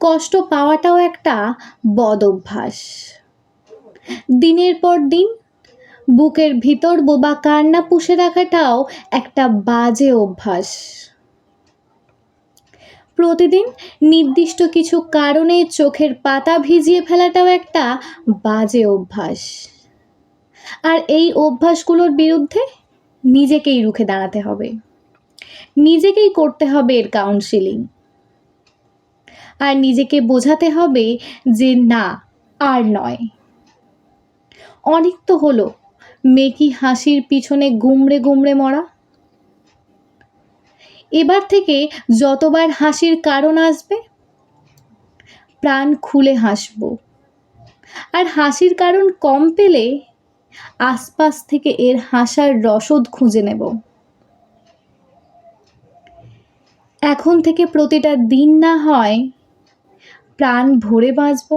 কষ্ট পাওয়াটাও একটা বদ অভ্যাস। দিনের পর দিন বুকের ভিতর বোবা কান্না পুষে রাখাটাও একটা বাজে অভ্যাস। প্রতিদিন নির্দিষ্ট কিছু কারণে চোখের পাতা ভিজিয়ে ফেলাটাও একটা বাজে অভ্যাস। আর এই অভ্যাসগুলোর বিরুদ্ধে নিজেকেই রুখে দাঁড়াতে হবে, নিজেকেই করতে হবে এর কাউন্সিলিং। আর নিজেকে বোঝাতে হবে যে না, আর নয়। অনেক তো হলো মেকি হাসির পিছনে গুমড়ে গুমড়ে মরা। এবার থেকে যতবার হাসির কারণ আসবে প্রাণ খুলে হাসব। আর হাসির কারণ কম পেলে আশপাশ থেকে এর হাসার রসদ খুঁজে নেব। এখন থেকে প্রতিটা দিন না হয় প্রাণ ভরে বাঁচব।